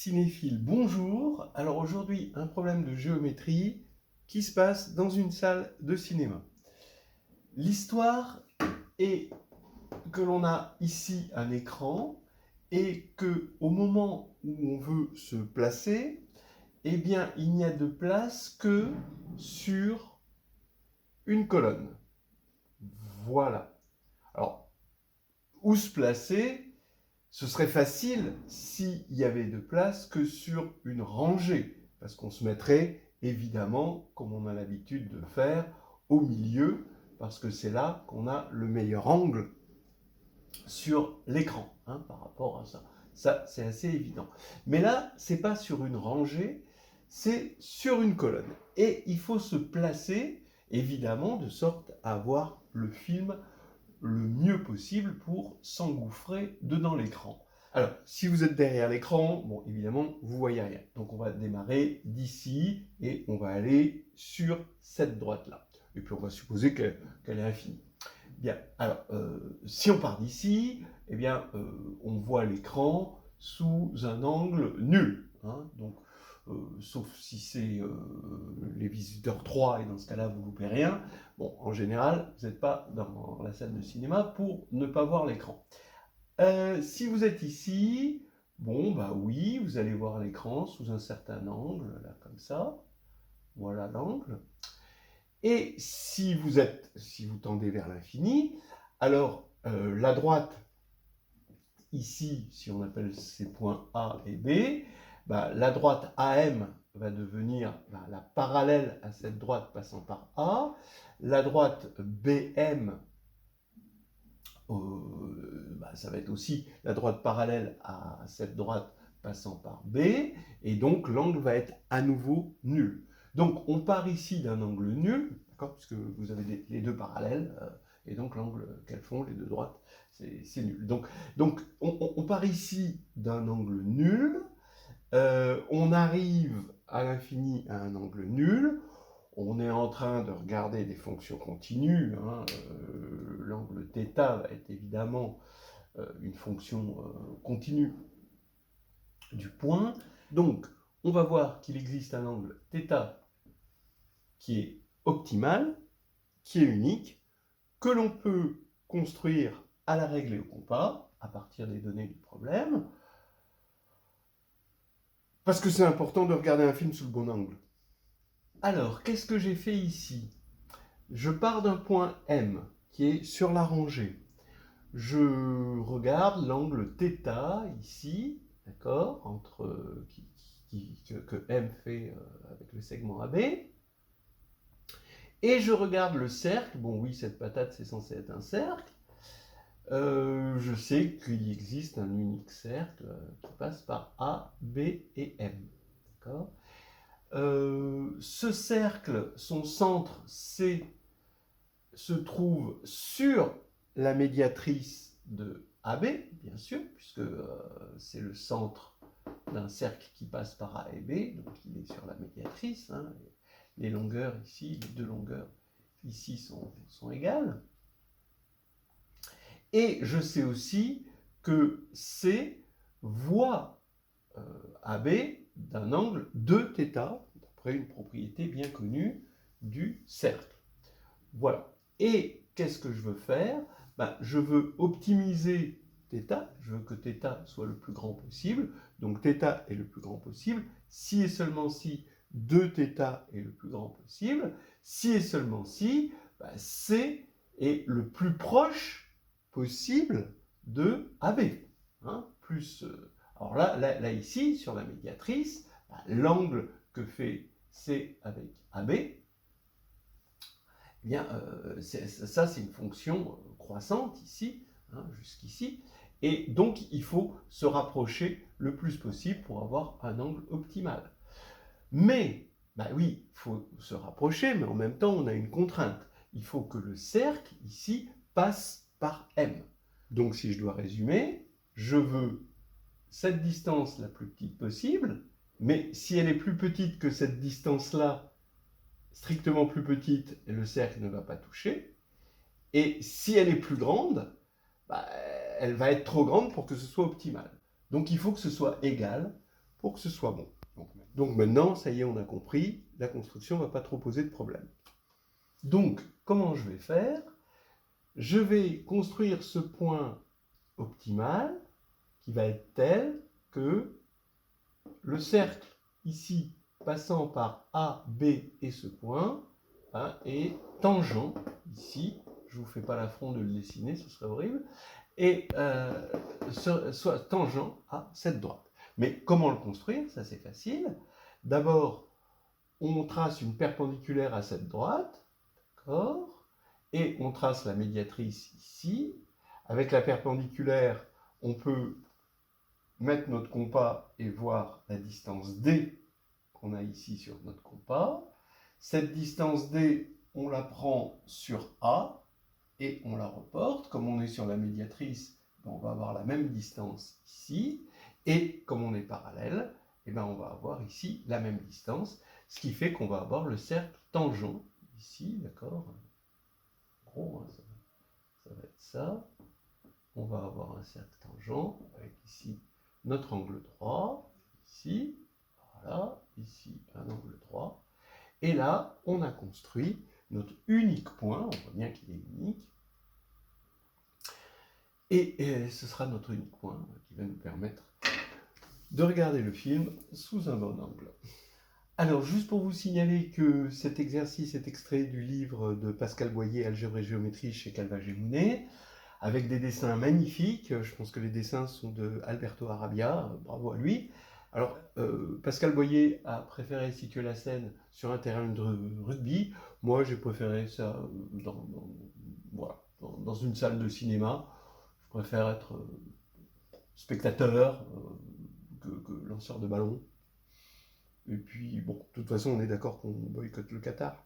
cinéphiles, bonjour. Alors aujourd'hui, un problème de géométrie qui se passe dans une salle de cinéma. L'histoire est que l'on a ici un écran et que au moment où on veut se placer, eh bien, il n'y a de place que sur une colonne. Voilà. Alors, où se placer? Ce serait facile s'il y avait de place que sur une rangée, parce qu'on se mettrait évidemment, comme on a l'habitude de faire, au milieu, parce que c'est là qu'on a le meilleur angle sur l'écran, par rapport à ça. Ça, c'est assez évident. Mais là, c'est pas sur une rangée, c'est sur une colonne. Et il faut se placer, évidemment, de sorte à voir le film le mieux possible pour s'engouffrer dedans l'écran. Alors, si vous êtes derrière l'écran, bon, évidemment, vous voyez rien. Donc, on va démarrer d'ici et on va aller sur cette droite-là. Et puis, on va supposer qu'elle est infinie. Bien, alors, si on part d'ici, eh bien, on voit l'écran sous un angle nul. Donc, sauf si c'est les visiteurs 3, et dans ce cas-là, vous ne loupez rien. Bon, en général, vous n'êtes pas dans la salle de cinéma pour ne pas voir l'écran. Si vous êtes ici, bon, bah oui, vous allez voir l'écran sous un certain angle, là, comme ça. Voilà l'angle. Et si vous tendez vers l'infini, alors la droite, ici, si on appelle ces points A et B, bah, la droite AM va devenir la parallèle à cette droite passant par A. La droite BM, ça va être aussi la droite parallèle à cette droite passant par B. Et donc l'angle va être à nouveau nul. Donc on part ici d'un angle nul, d'accord, puisque vous avez les deux parallèles, et donc l'angle qu'elles font, les deux droites, c'est nul. Donc on part ici d'un angle nul, on arrive à l'infini à un angle nul, on est en train de regarder des fonctions continues, l'angle θ va être évidemment une fonction continue du point. Donc on va voir qu'il existe un angle θ qui est optimal, qui est unique, que l'on peut construire à la règle et au compas, à partir des données du problème, parce que c'est important de regarder un film sous le bon angle. Alors, qu'est-ce que j'ai fait ici? Je pars d'un point M, qui est sur la rangée. Je regarde l'angle θ, ici, d'accord, que M fait avec le segment AB. Et je regarde le cercle. Bon, oui, cette patate, c'est censé être un cercle. Je sais qu'il existe un unique cercle qui passe par A, B et M. D'accord. Ce cercle, son centre C, se trouve sur la médiatrice de AB, bien sûr, puisque c'est le centre d'un cercle qui passe par A et B, donc il est sur la médiatrice. Les longueurs ici, les deux longueurs ici sont égales. Et je sais aussi que C voit AB d'un angle de θ, d'après une propriété bien connue du cercle. Voilà. Et qu'est-ce que je veux faire? Je veux optimiser θ, je veux que θ soit le plus grand possible, donc θ est le plus grand possible, si et seulement si 2θ est le plus grand possible, si et seulement si C est le plus proche possible de AB. Alors là, ici, sur la médiatrice, l'angle que fait C avec AB, eh bien, ça, c'est une fonction croissante ici, jusqu'ici, et donc il faut se rapprocher le plus possible pour avoir un angle optimal. Mais, oui, il faut se rapprocher, mais en même temps, on a une contrainte. Il faut que le cercle, ici, passe par M. Donc, si je dois résumer, je veux cette distance la plus petite possible, mais si elle est plus petite que cette distance-là, strictement plus petite, le cercle ne va pas toucher. Et si elle est plus grande, elle va être trop grande pour que ce soit optimal. Donc il faut que ce soit égal pour que ce soit bon. Donc maintenant, ça y est, on a compris, la construction ne va pas trop poser de problème. Donc, comment je vais faire? Je vais construire ce point optimal qui va être tel que le cercle ici passant par A, B et ce point est tangent ici. Je ne vous fais pas l'affront de le dessiner, ce serait horrible. Et soit tangent à cette droite. Mais comment le construire? Ça c'est facile. D'abord, on trace une perpendiculaire à cette droite, d'accord? Et on trace la médiatrice ici. Avec la perpendiculaire, on peut mettre notre compas et voir la distance D qu'on a ici sur notre compas. Cette distance D, on la prend sur A et on la reporte. Comme on est sur la médiatrice, on va avoir la même distance ici. Et comme on est parallèle, on va avoir ici la même distance, ce qui fait qu'on va avoir le cercle tangent ici, d'accord? Gros, ça va être ça. On va avoir un cercle tangent avec ici notre angle droit, ici, voilà, ici un angle droit. Et là, on a construit notre unique point, on voit bien qu'il est unique. Et ce sera notre unique point qui va nous permettre de regarder le film sous un bon angle. Alors, juste pour vous signaler que cet exercice est extrait du livre de Pascal Boyer, Algèbre et géométrie chez Calva-Gémounet, avec des dessins magnifiques. Je pense que les dessins sont de Alberto Arabia, bravo à lui. Alors, Pascal Boyer a préféré situer la scène sur un terrain de rugby. Moi, j'ai préféré ça dans une salle de cinéma. Je préfère être spectateur que lanceur de ballon. Et puis, bon, de toute façon, on est d'accord qu'on boycotte le Qatar.